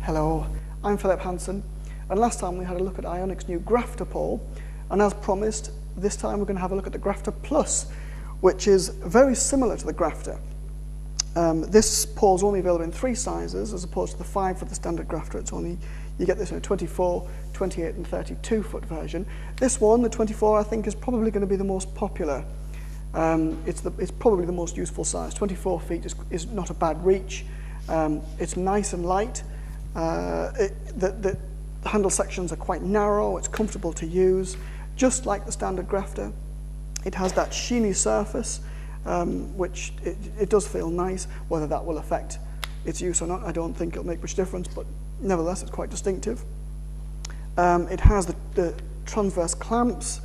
Hello, I'm Philip Hanson, and last time we had a look at Ionic's new Grafter pole, and as promised, this time we're going to have a look at the Grafter Plus, which is very similar to the Grafter. This pole is only available in 3 sizes, as opposed to the 5 for the standard Grafter. You get this in a 24, 28 and 32 foot version. This one, the 24, I think is probably going to be the most popular. It's probably the most useful size. 24 feet is not a bad reach. It's nice and light. The handle sections are quite narrow. It's comfortable to use, just like the standard Grafter. It has that sheeny surface, which it does feel nice. Whether that will affect its use or not, I don't think it'll make much difference, but nevertheless, it's quite distinctive. It has the transverse clamps,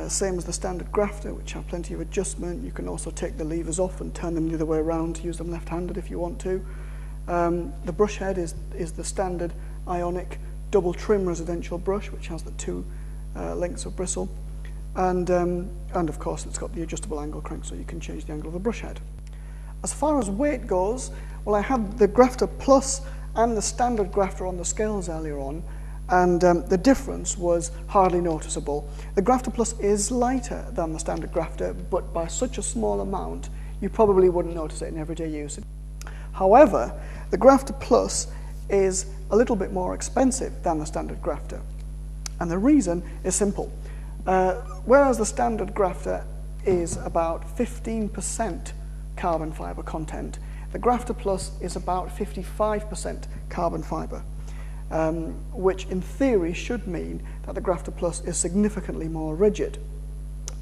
same as the standard Grafter, which have plenty of adjustment. You can also take the levers off and turn them the other way around to use them left-handed if you want to. The brush head is the standard Ionic double trim residential brush, which has the 2 lengths of bristle. And of course, it's got the adjustable angle crank, so you can change the angle of the brush head. As far as weight goes, well, I had the Grafter Plus and the standard Grafter on the scales earlier on, and the difference was hardly noticeable. The Grafter Plus is lighter than the standard Grafter, but by such a small amount, you probably wouldn't notice it in everyday use. However, the Grafter Plus is a little bit more expensive than the standard Grafter, and the reason is simple. Whereas the standard Grafter is about 15% carbon fibre content, the Grafter Plus is about 55% carbon fibre, which in theory should mean that the Grafter Plus is significantly more rigid.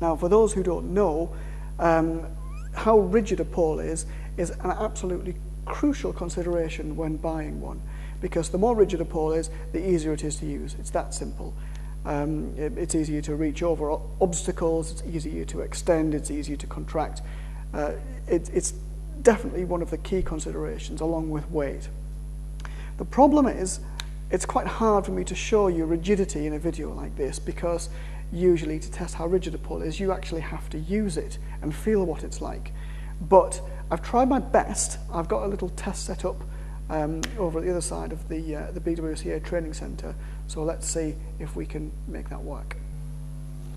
Now, for those who don't know, how rigid a pole is an absolutely crucial consideration when buying one, because the more rigid a pole is, the easier it is to use. It's that simple. It's easier to reach over obstacles, it's easier to extend, it's easier to contract. It's definitely one of the key considerations, along with weight. The problem is, it's quite hard for me to show you rigidity in a video like this, because usually to test how rigid a pole is, you actually have to use it and feel what it's like. But I've tried my best. I've got a little test set up over at the other side of the BWCA training centre, so let's see if we can make that work.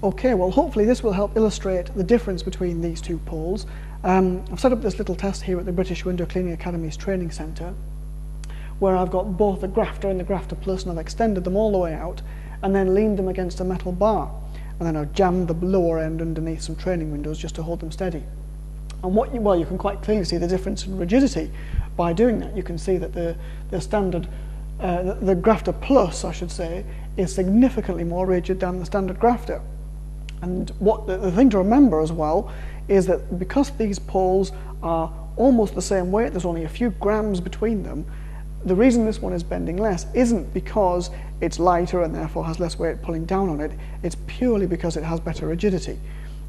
Okay, well, hopefully this will help illustrate the difference between these 2 poles. I've set up this little test here at the British Window Cleaning Academy's training centre, where I've got both the Grafter and the Grafter Plus, and I've extended them all the way out and then leaned them against a metal bar, and then I've jammed the lower end underneath some training windows just to hold them steady. And you can quite clearly see the difference in rigidity by doing that. You can see that the standard, the Grafter Plus, I should say, is significantly more rigid than the standard Grafter. And the thing to remember as well is that because these poles are almost the same weight, there's only a few grams between them, the reason this one is bending less isn't because it's lighter and therefore has less weight pulling down on it, it's purely because it has better rigidity.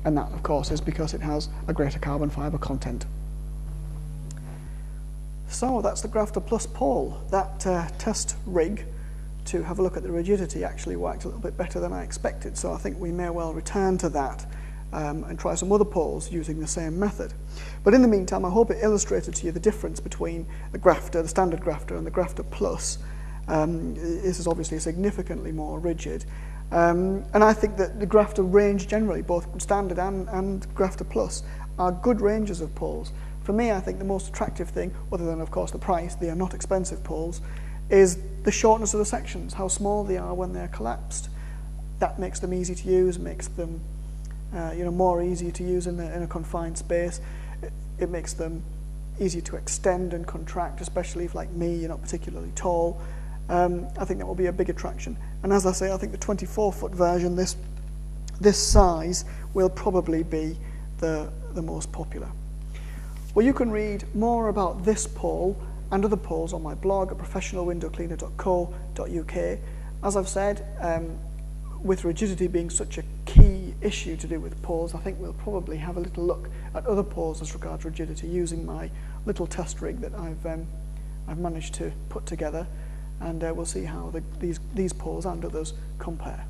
And that, of course, is because it has a greater carbon fibre content. So that's the Grafter Plus pole. That test rig to have a look at the rigidity actually worked a little bit better than I expected, so I think we may well return to that and try some other poles using the same method. But in the meantime, I hope it illustrated to you the difference between the Grafter, the standard Grafter, and the Grafter Plus. This is obviously significantly more rigid. And I think that the Grafter range generally, both standard and Grafter Plus, are good ranges of poles. For me, I think the most attractive thing, other than of course the price, they are not expensive poles, is the shortness of the sections, how small they are when they're collapsed. That makes them easy to use, makes them more easy to use in a confined space. It makes them easy to extend and contract, especially if, like me, you're not particularly tall. I think that will be a big attraction. And as I say, I think the 24-foot version, this size, will probably be the most popular. Well, you can read more about this pole and other poles on my blog at professionalwindowcleaner.co.uk. As I've said, with rigidity being such a key issue to do with poles, I think we'll probably have a little look at other poles as regards rigidity using my little test rig that I've managed to put together, and we'll see how these poles and others compare.